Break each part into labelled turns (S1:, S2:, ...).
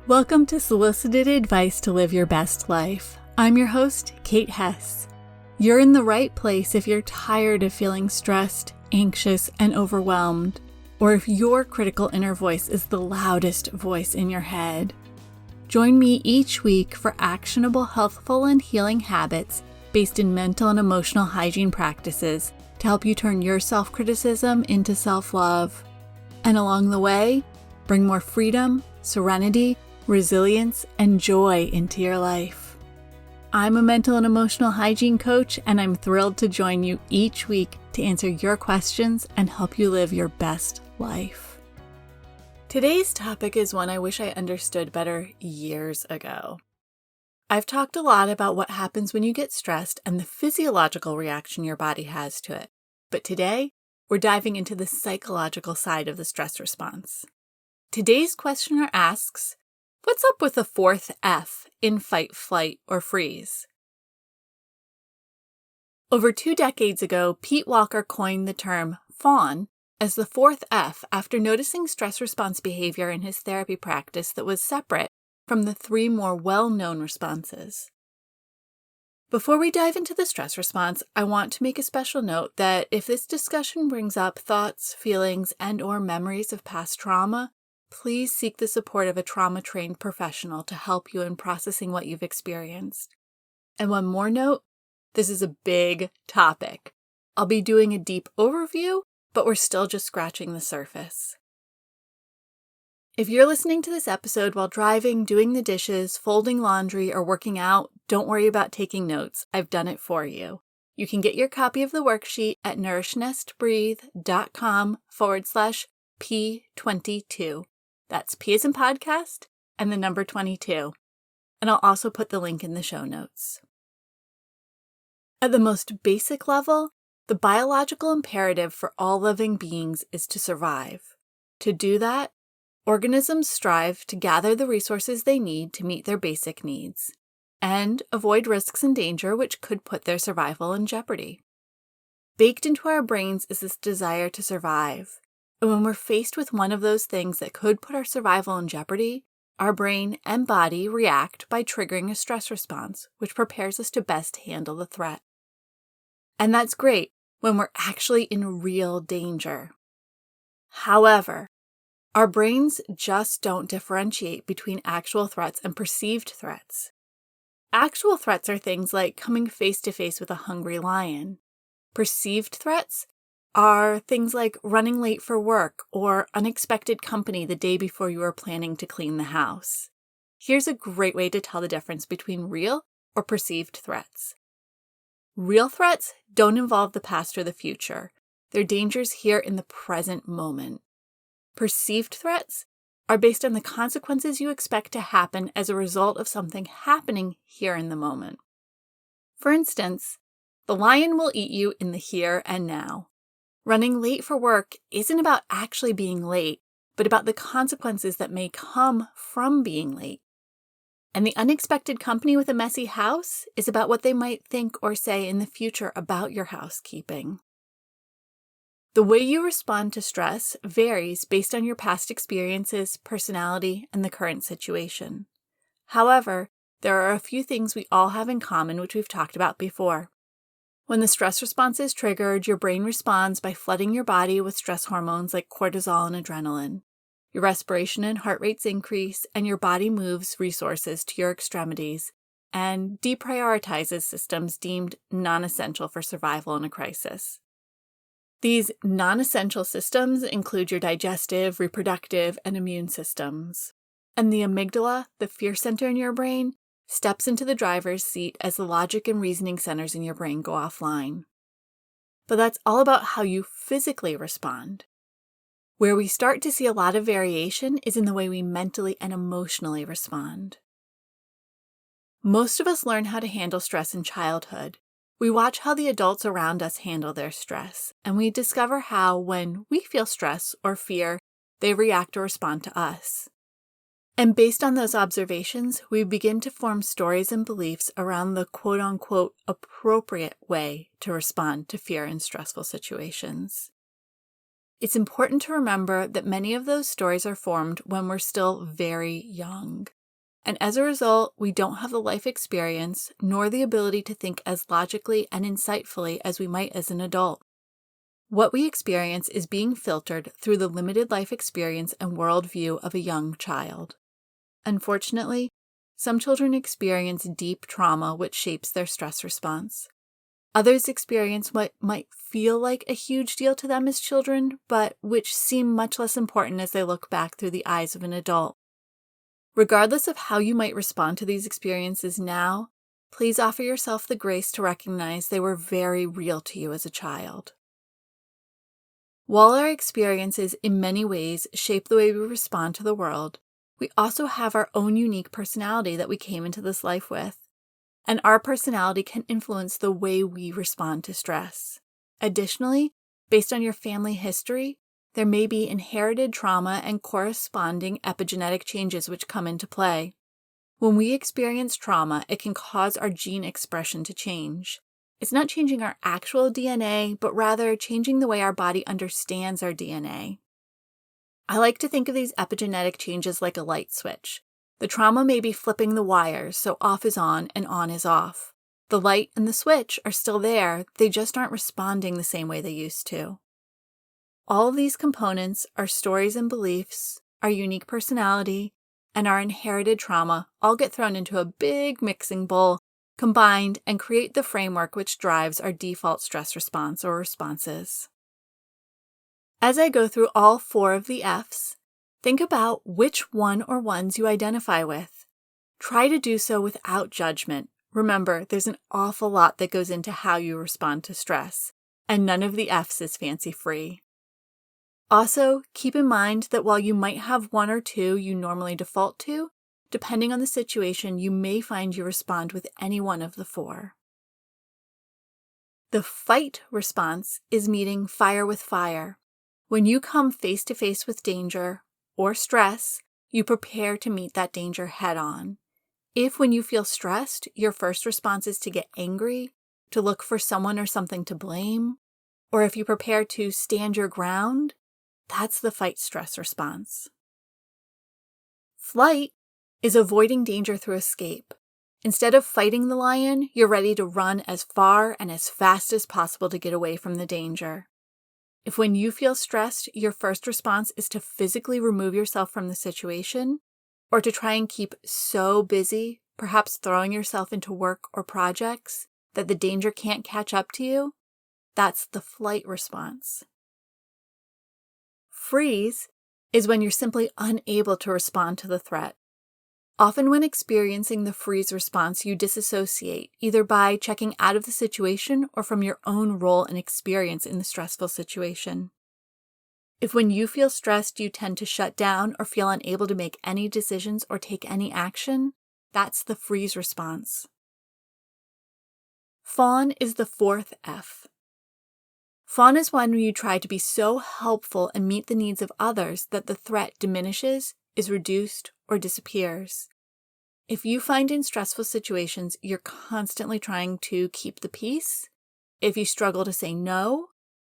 S1: Welcome to Solicited Advice to Live Your Best Life. I'm your host, Kate Hess. You're in the right place if you're tired of feeling stressed, anxious, and overwhelmed, or if your critical inner voice is the loudest voice in your head. Join me each week for actionable, healthful, and healing habits based in mental and emotional hygiene practices to help you turn your self-criticism into self-love. And along the way, bring more freedom, serenity, resilience, and joy into your life. I'm a mental and emotional hygiene coach, and I'm thrilled to join you each week to answer your questions and help you live your best life. Today's topic is one I wish I understood better years ago. I've talked a lot about what happens when you get stressed and the physiological reaction your body has to it, but today we're diving into the psychological side of the stress response. Today's questioner asks, what's up with the fourth F in fight, flight, or freeze? Over 2 decades ago, Pete Walker coined the term fawn as the fourth F after noticing stress response behavior in his therapy practice that was separate from the 3 more well-known responses. Before we dive into the stress response, I want to make a special note that if this discussion brings up thoughts, feelings, and/or memories of past trauma, please seek the support of a trauma-trained professional to help you in processing what you've experienced. And one more note, this is a big topic. I'll be doing a deep overview, but we're still just scratching the surface. If you're listening to this episode while driving, doing the dishes, folding laundry, or working out, don't worry about taking notes. I've done it for you. You can get your copy of the worksheet at nourishnestbreathe.com/P22. That's P as in podcast and the number 22. And I'll also put the link in the show notes. At the most basic level, the biological imperative for all living beings is to survive. To do that, organisms strive to gather the resources they need to meet their basic needs and avoid risks and danger which could put their survival in jeopardy. Baked into our brains is this desire to survive. And when we're faced with one of those things that could put our survival in jeopardy, our brain and body react by triggering a stress response, which prepares us to best handle the threat. And that's great when we're actually in real danger. However, our brains just don't differentiate between actual threats and perceived threats. Actual threats are things like coming face to face with a hungry lion. Perceived threats are things like running late for work or unexpected company the day before you are planning to clean the house. Here's a great way to tell the difference between real or perceived threats. Real threats don't involve the past or the future. They're dangers here in the present moment. Perceived threats are based on the consequences you expect to happen as a result of something happening here in the moment. For instance, the lion will eat you in the here and now. Running late for work isn't about actually being late, but about the consequences that may come from being late. And the unexpected company with a messy house is about what they might think or say in the future about your housekeeping. The way you respond to stress varies based on your past experiences, personality, and the current situation. However, there are a few things we all have in common which we've talked about before. When the stress response is triggered, your brain responds by flooding your body with stress hormones like cortisol and adrenaline. Your respiration and heart rates increase, and your body moves resources to your extremities and deprioritizes systems deemed non-essential for survival in a crisis. These non-essential systems include your digestive, reproductive, and immune systems. And the amygdala, the fear center in your brain, steps into the driver's seat as the logic and reasoning centers in your brain go offline. But that's all about how you physically respond. Where we start to see a lot of variation is in the way we mentally and emotionally respond. Most of us learn how to handle stress in childhood. We watch how the adults around us handle their stress, and we discover how, when we feel stress or fear, they react or respond to us. And based on those observations, we begin to form stories and beliefs around the quote-unquote appropriate way to respond to fear in stressful situations. It's important to remember that many of those stories are formed when we're still very young. And as a result, we don't have the life experience nor the ability to think as logically and insightfully as we might as an adult. What we experience is being filtered through the limited life experience and worldview of a young child. Unfortunately, some children experience deep trauma which shapes their stress response. Others experience what might feel like a huge deal to them as children, but which seem much less important as they look back through the eyes of an adult. Regardless of how you might respond to these experiences now, please offer yourself the grace to recognize they were very real to you as a child. While our experiences in many ways shape the way we respond to the world, we also have our own unique personality that we came into this life with. And our personality can influence the way we respond to stress. Additionally, based on your family history, there may be inherited trauma and corresponding epigenetic changes which come into play. When we experience trauma, it can cause our gene expression to change. It's not changing our actual DNA, but rather changing the way our body understands our DNA. I like to think of these epigenetic changes like a light switch. The trauma may be flipping the wires, so off is on and on is off. The light and the switch are still there, they just aren't responding the same way they used to. All of these components, our stories and beliefs, our unique personality, and our inherited trauma all get thrown into a big mixing bowl, combined, and create the framework which drives our default stress response or responses. As I go through all 4 of the F's, think about which one or ones you identify with. Try to do so without judgment. Remember, there's an awful lot that goes into how you respond to stress, and none of the F's is fancy-free. Also, keep in mind that while you might have 1 or 2 you normally default to, depending on the situation, you may find you respond with any one of the 4. The fight response is meeting fire with fire. When you come face to face with danger or stress, you prepare to meet that danger head on. If when you feel stressed, your first response is to get angry, to look for someone or something to blame, or if you prepare to stand your ground, that's the fight stress response. Flight is avoiding danger through escape. Instead of fighting the lion, you're ready to run as far and as fast as possible to get away from the danger. If when you feel stressed, your first response is to physically remove yourself from the situation, or to try and keep so busy, perhaps throwing yourself into work or projects, that the danger can't catch up to you, that's the flight response. Freeze is when you're simply unable to respond to the threat. Often when experiencing the freeze response, you disassociate, either by checking out of the situation or from your own role and experience in the stressful situation. If when you feel stressed, you tend to shut down or feel unable to make any decisions or take any action, that's the freeze response. Fawn is the 4th F. Fawn is when you try to be so helpful and meet the needs of others that the threat diminishes, is reduced, or disappears. If you find in stressful situations you're constantly trying to keep the peace, if you struggle to say no,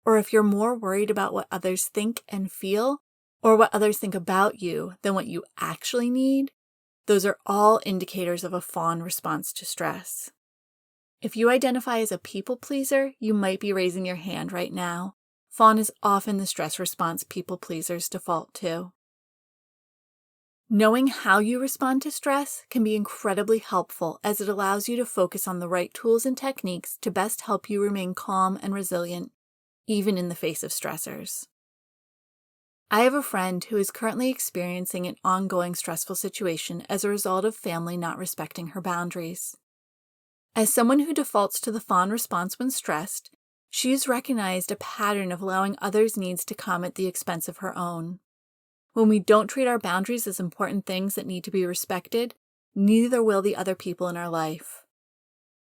S1: or if you're more worried about what others think and feel, or what others think about you than what you actually need, those are all indicators of a fawn response to stress. If you identify as a people pleaser, you might be raising your hand right now. Fawn is often the stress response people pleasers default to. Knowing how you respond to stress can be incredibly helpful as it allows you to focus on the right tools and techniques to best help you remain calm and resilient, even in the face of stressors. I have a friend who is currently experiencing an ongoing stressful situation as a result of family not respecting her boundaries. As someone who defaults to the fawn response when stressed, she has recognized a pattern of allowing others' needs to come at the expense of her own. When we don't treat our boundaries as important things that need to be respected, neither will the other people in our life.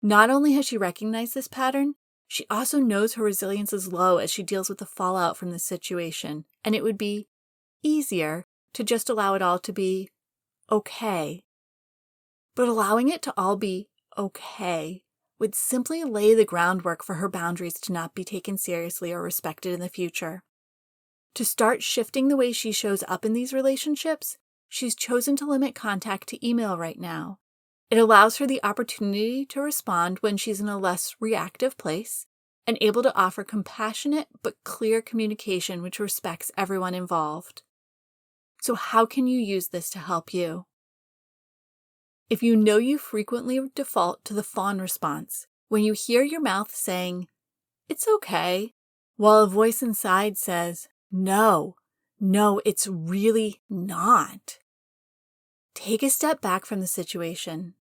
S1: Not only has she recognized this pattern, she also knows her resilience is low as she deals with the fallout from this situation, and it would be easier to just allow it all to be okay. But allowing it to all be okay would simply lay the groundwork for her boundaries to not be taken seriously or respected in the future. To start shifting the way she shows up in these relationships, she's chosen to limit contact to email right now. It allows her the opportunity to respond when she's in a less reactive place and able to offer compassionate but clear communication which respects everyone involved. So how can you use this to help you? If you know you frequently default to the fawn response, when you hear your mouth saying, "It's okay," while a voice inside says, No, it's really not. Take a step back from the situation.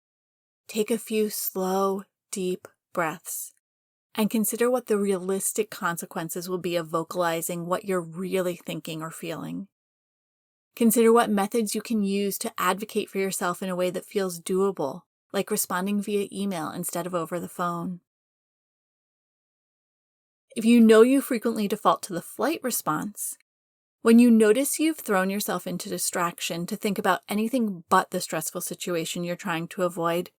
S1: Take a few slow, deep breaths and consider what the realistic consequences will be of vocalizing what you're really thinking or feeling. Consider what methods you can use to advocate for yourself in a way that feels doable, like responding via email instead of over the phone. If you know you frequently default to the flight response, when you notice you've thrown yourself into distraction to think about anything but the stressful situation you're trying to avoid,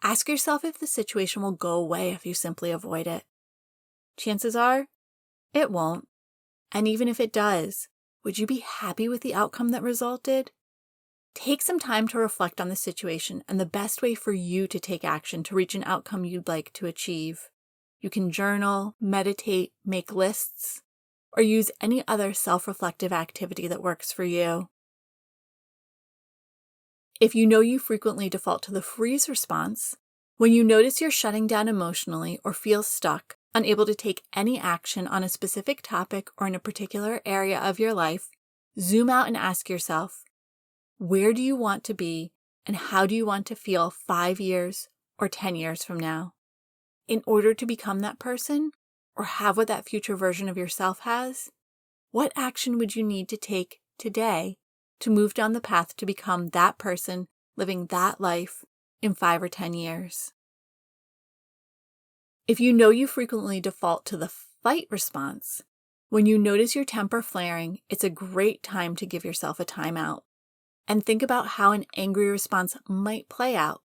S1: ask yourself if the situation will go away if you simply avoid it. Chances are, it won't. And even if it does, would you be happy with the outcome that resulted? Take some time to reflect on the situation and the best way for you to take action to reach an outcome you'd like to achieve. You can journal, meditate, make lists, or use any other self-reflective activity that works for you. If you know you frequently default to the freeze response, when you notice you're shutting down emotionally or feel stuck, unable to take any action on a specific topic or in a particular area of your life, zoom out and ask yourself, where do you want to be and how do you want to feel 5 years or 10 years from now? In order to become that person or have what that future version of yourself has, what action would you need to take today to move down the path to become that person living that life in 5 or 10 years? If you know you frequently default to the fight response, when you notice your temper flaring, it's a great time to give yourself a timeout and think about how an angry response might play out.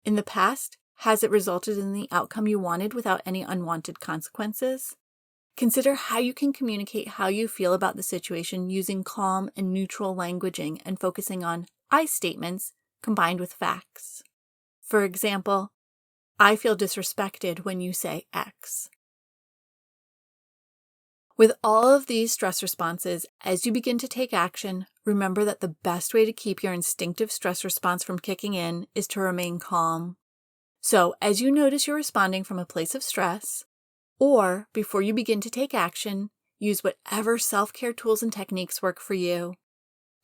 S1: In the past, has it resulted in the outcome you wanted without any unwanted consequences? Consider how you can communicate how you feel about the situation using calm and neutral languaging and focusing on I statements combined with facts. For example, I feel disrespected when you say X. With all of these stress responses, as you begin to take action, remember that the best way to keep your instinctive stress response from kicking in is to remain calm. So, as you notice you're responding from a place of stress, or before you begin to take action, use whatever self-care tools and techniques work for you.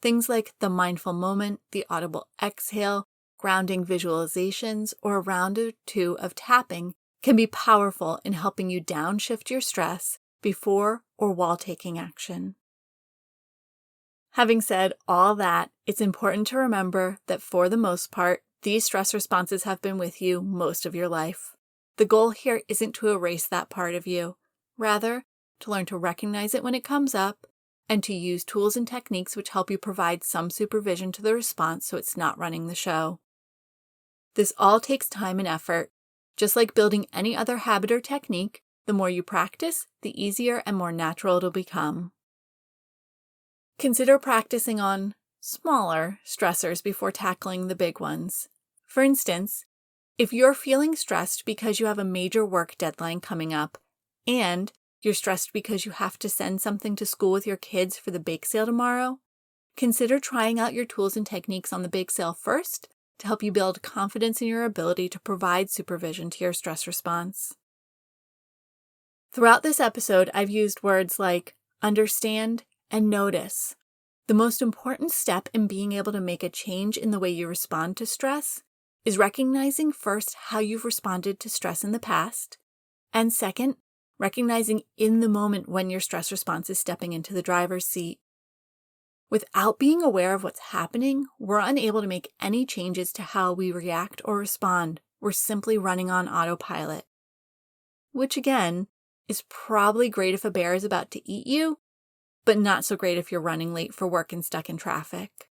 S1: Things like the mindful moment, the audible exhale, grounding visualizations, or a round or two of tapping can be powerful in helping you downshift your stress before or while taking action. Having said all that, it's important to remember that for the most part, these stress responses have been with you most of your life. The goal here isn't to erase that part of you, rather, to learn to recognize it when it comes up and to use tools and techniques which help you provide some supervision to the response so it's not running the show. This all takes time and effort. Just like building any other habit or technique, the more you practice, the easier and more natural it'll become. Consider practicing on smaller stressors before tackling the big ones. For instance, if you're feeling stressed because you have a major work deadline coming up, and you're stressed because you have to send something to school with your kids for the bake sale tomorrow, consider trying out your tools and techniques on the bake sale first to help you build confidence in your ability to provide supervision to your stress response. Throughout this episode, I've used words like understand and notice. The most important step in being able to make a change in the way you respond to stress is recognizing first how you've responded to stress in the past, and second, recognizing in the moment when your stress response is stepping into the driver's seat. Without being aware of what's happening, we're unable to make any changes to how we react or respond. We're simply running on autopilot. Which again, is probably great if a bear is about to eat you, but not so great if you're running late for work and stuck in traffic.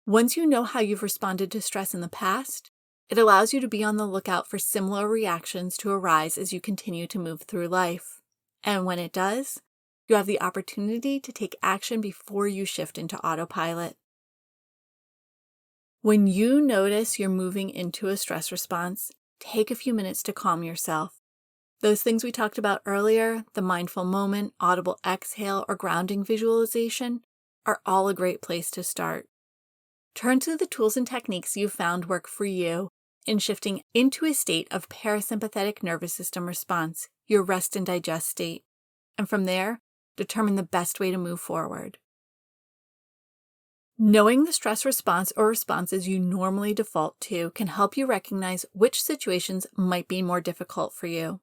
S1: Once you know how you've responded to stress in the past, it allows you to be on the lookout for similar reactions to arise as you continue to move through life. And when it does, you have the opportunity to take action before you shift into autopilot. When you notice you're moving into a stress response, take a few minutes to calm yourself. Those things we talked about earlier, the mindful moment, audible exhale, or grounding visualization, are all a great place to start. Turn to the tools and techniques you've found work for you in shifting into a state of parasympathetic nervous system response, your rest and digest state. And from there, determine the best way to move forward. Knowing the stress response or responses you normally default to can help you recognize which situations might be more difficult for you.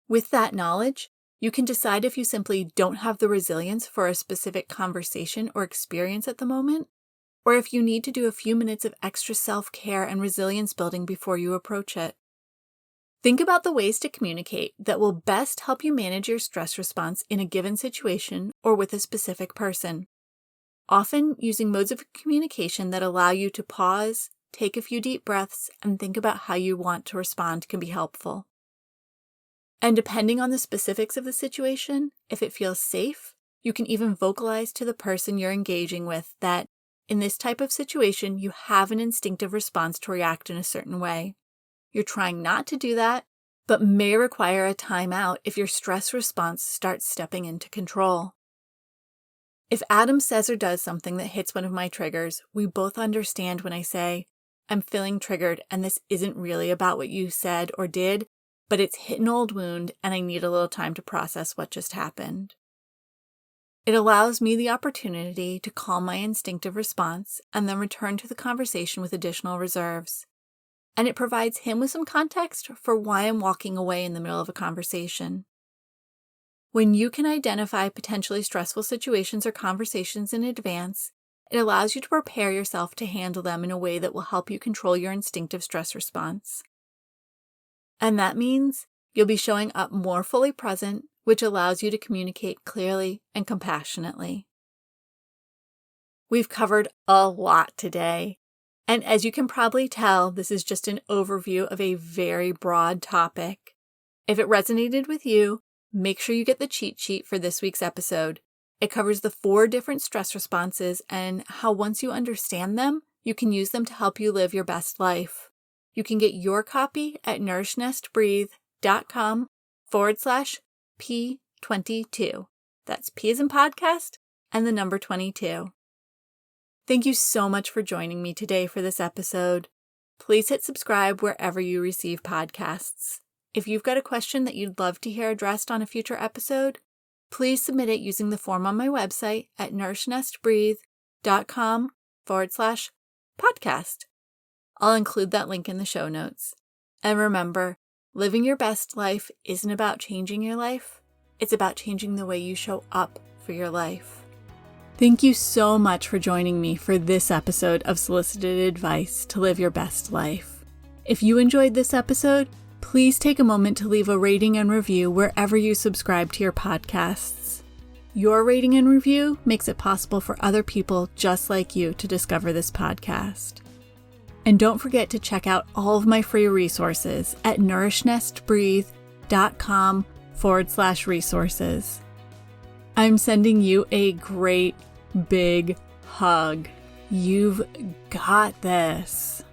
S1: With that knowledge, you can decide if you simply don't have the resilience for a specific conversation or experience at the moment, or if you need to do a few minutes of extra self-care and resilience building before you approach it. Think about the ways to communicate that will best help you manage your stress response in a given situation or with a specific person. Often, using modes of communication that allow you to pause, take a few deep breaths, and think about how you want to respond can be helpful. And depending on the specifics of the situation, if it feels safe, you can even vocalize to the person you're engaging with that, in this type of situation, you have an instinctive response to react in a certain way. You're trying not to do that, but may require a timeout if your stress response starts stepping into control. If Adam says or does something that hits one of my triggers, we both understand when I say, I'm feeling triggered and this isn't really about what you said or did, but it's hit an old wound and I need a little time to process what just happened. It allows me the opportunity to calm my instinctive response and then return to the conversation with additional reserves. And it provides him with some context for why I'm walking away in the middle of a conversation. When you can identify potentially stressful situations or conversations in advance, it allows you to prepare yourself to handle them in a way that will help you control your instinctive stress response. And that means you'll be showing up more fully present, which allows you to communicate clearly and compassionately. We've covered a lot today, and as you can probably tell, this is just an overview of a very broad topic. If it resonated with you, make sure you get the cheat sheet for this week's episode. It covers the 4 different stress responses and how once you understand them, you can use them to help you live your best life. You can get your copy at nourishnestbreathe.com/P22. That's P as in podcast and the number 22. Thank you so much for joining me today for this episode. Please hit subscribe wherever you receive podcasts. If you've got a question that you'd love to hear addressed on a future episode, please submit it using the form on my website at nourishnestbreathe.com/podcast. I'll include that link in the show notes. And remember, living your best life isn't about changing your life. It's about changing the way you show up for your life. Thank you so much for joining me for this episode of Solicited Advice to Live Your Best Life. If you enjoyed this episode, please take a moment to leave a rating and review wherever you subscribe to your podcasts. Your rating and review makes it possible for other people just like you to discover this podcast. And don't forget to check out all of my free resources at nourishnestbreathe.com/resources. I'm sending you a great big hug. You've got this.